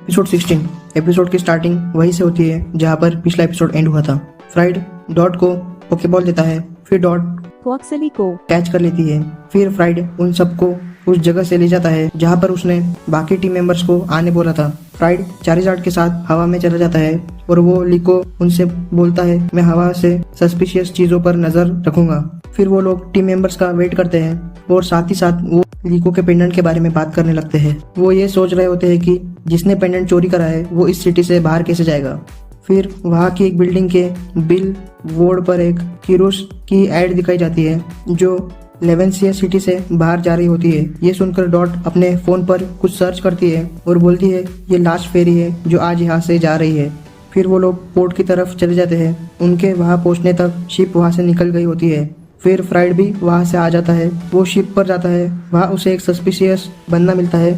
Episode 16। Episode की starting वहीं से होती है जहाँ पर पिछला एपिसोड एंड हुआ था। फ्राइड डॉट को पोकेबॉल देता है, फिर डॉट क्वॉक्सली को कैच कर लेती है। फिर फ्राइड उन सबको उस जगह से ले जाता है जहाँ पर उसने बाकी टीम मेंबर्स को आने बोला था। फ्राइड चारिजार्ड के साथ हवा में चला जाता है और वो लिको उनसे बोलता है, मैं हवा से सस्पिशियस चीजों पर नजर रखूंगा। फिर वो लोग टीम मेंबर्स का वेट करते हैं और साथ ही साथ वो लिको के पेंडेंट के बारे में बात करने लगते हैं। वो ये सोच रहे होते हैं कि जिसने पेंडेंट चोरी करा है वो इस सिटी से बाहर कैसे जाएगा। फिर वहाँ की एक बिल्डिंग के बिल बोर्ड पर एक किरोस की एड दिखाई जाती है जो लेवेंसिया सिटी से बाहर जा रही होती है। ये सुनकर डॉट अपने फोन पर कुछ सर्च करती है और बोलती है ये लास्ट फेरी है जो आज यहाँ से जा रही है। फिर वो लोग पोर्ट की तरफ चले जाते हैं। उनके वहाँ पहुँचने तक शिप वहाँ से निकल गई होती है। फिर फ्राइड भी वहाँ से आ जाता है। वो शिप पर जाता है, वहाँ उसे एक सस्पिशियस बंदा मिलता है।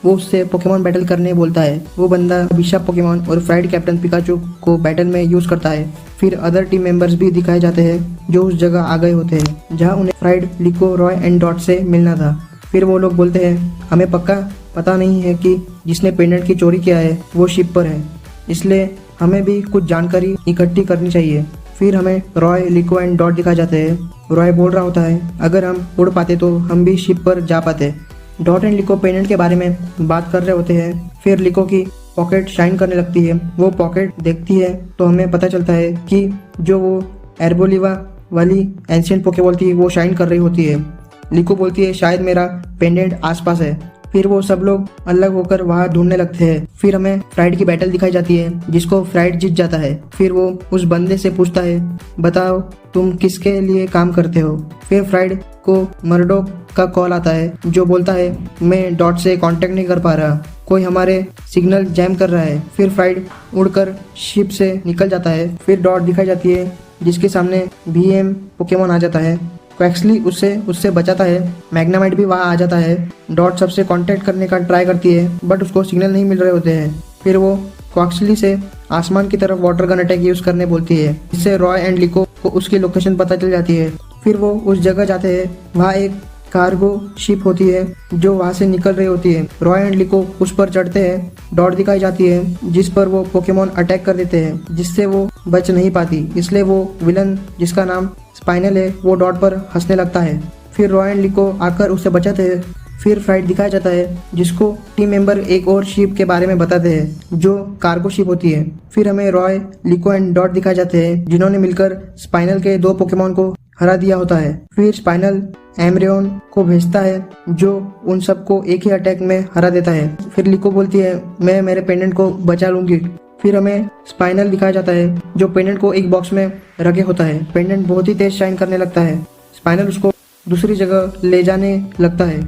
वो उससे पोकेमॉन बैटल करने बोलता है। वो बंदा बिशप पोकेमॉन और फ्राइड कैप्टन पिकाचू को बैटल में यूज करता है। फिर अदर टीम मेंबर्स भी दिखाए जाते हैं जो उस जगह आ गए होते हैं जहाँ उन्हें फ्राइड, लिको, रॉय एंड डॉट से मिलना था। फिर वो लोग बोलते हैं हमें पक्का पता नहीं है कि जिसने पेंडेंट की चोरी किया है वो शिप पर है, इसलिए हमें भी कुछ जानकारी इकट्ठी करनी चाहिए। फिर हमें रॉय, लिको एंड डॉट दिखाए जाते हैं। रॉय बोल रहा होता है अगर हम उड़ पाते तो हम भी शिप पर जा पाते। डॉट एंड लिको पेंडेंट के बारे में बात कर रहे होते हैं। फिर लिको की पॉकेट शाइन करने लगती है। वो पॉकेट देखती है तो हमें पता चलता है कि जो वो एर्बोलिवा वाली एंशिएंट पोकेबॉल थी वो शाइन कर रही होती है। लिको बोलती है शायद मेरा पेंडेंट आसपास है। फिर वो सब लोग अलग होकर वहाँ ढूंढने लगते हैं। फिर हमें फ्राइड की बैटल दिखाई जाती है जिसको फ्राइड जीत जाता है। फिर वो उस बंदे से पूछता है बताओ तुम किसके लिए काम करते हो। फिर फ्राइड को मर्डो का कॉल आता है जो बोलता है मैं डॉट से कांटेक्ट नहीं कर पा रहा, कोई हमारे सिग्नल जैम कर रहा है। फिर फ्राइड उड़कर शिप से निकल जाता है। फिर डॉट दिखाई जाती है जिसके सामने BM पोकेमॉन आ जाता है। क्वैक्सली उससे बचाता है। मैग्नामाइट भी वहाँ आ जाता है। डॉट सबसे कांटेक्ट करने का ट्राई करती है बट उसको सिग्नल नहीं मिल रहे होते हैं। फिर वो क्वैक्सली से आसमान की तरफ वाटर गन अटैक यूज करने बोलती है जिससे रॉय एंड लिको को उसकी लोकेशन पता चल जाती है। फिर वो उस जगह जाते हैं। वहाँ एक कार्गो शिप होती है जो वहाँ से निकल रही होती है। रॉय एंड लिको उस पर चढ़ते हैं। डॉट दिखाई जाती है जिस पर वो पोकेमॉन अटैक कर देते हैं जिससे वो बच नहीं पाती, इसलिए वो विलन जिसका नाम स्पाइनल है वो डॉट पर हंसने लगता है। फिर रॉय एंड लिको आकर उसे बचाते हैं। फिर फ्राइड दिखाया जाता है जिसको टीम मेंबर एक और शिप के बारे में बताते हैं जो कार्गो शिप होती है। फिर हमें रॉय, लिको एंड डॉट दिखाए जाते हैं जिन्होंने मिलकर स्पाइनल के 2 पोकेमॉन को हरा दिया होता है। फिर स्पाइनल एम्ब्रियोन को भेजता है जो उन सबको एक ही अटैक में हरा देता है। फिर लिको बोलती है मैं मेरे पेंडेंट को बचा लूंगी। फिर हमें स्पाइनल दिखाया जाता है जो पेंडेंट को एक बॉक्स में रखे होता है। पेंडेंट बहुत ही तेज शाइन करने लगता है। स्पाइनल उसको दूसरी जगह ले जाने लगता है।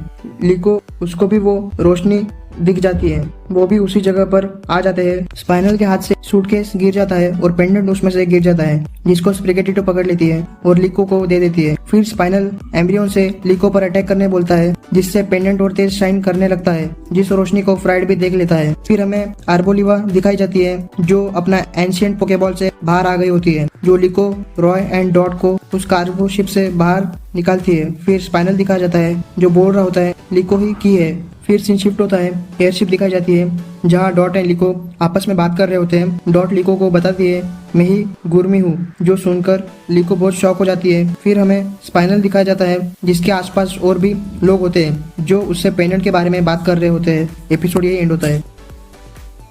लिको उसको भी वो रोशनी दिख जाती है, वो भी उसी जगह पर आ जाते हैं। स्पाइनल के हाथ से सूटकेस गिर जाता है और पेंडेंट उसमें से गिर जाता है जिसको स्प्रिगेटिटो पकड़ लेती है और लिको को दे देती है। फिर स्पाइनल एम्ब्रियोन से लिको पर अटैक करने बोलता है जिससे पेंडेंट और तेज शाइन करने लगता है जिस रोशनी को फ्राइड भी देख लेता है। फिर हमें आर्बोलिवा दिखाई जाती है जो अपना एंशिएंट पोकेबॉल से बाहर आ गई होती है जो लिको, रॉय एंड डॉट को उस कार्गो शिप से बाहर निकालती है। फिर स्पाइनल दिखाया जाता है जो बोल रहा होता है लिको ही की है। फिर सीन शिफ्ट होता है। एयरशिप दिखाई जाती है जहाँ डॉट एंड लिको आपस में बात कर रहे होते हैं। डॉट लिको को बताती है मैं ही गुर्मी हूँ, जो सुनकर लिको बहुत शॉक हो जाती है। फिर हमें स्पाइनल दिखाया जाता है जिसके आसपास और भी लोग होते हैं जो उससे पेंडेंट के बारे में बात कर रहे होते हैं। एपिसोड यही एंड होता है।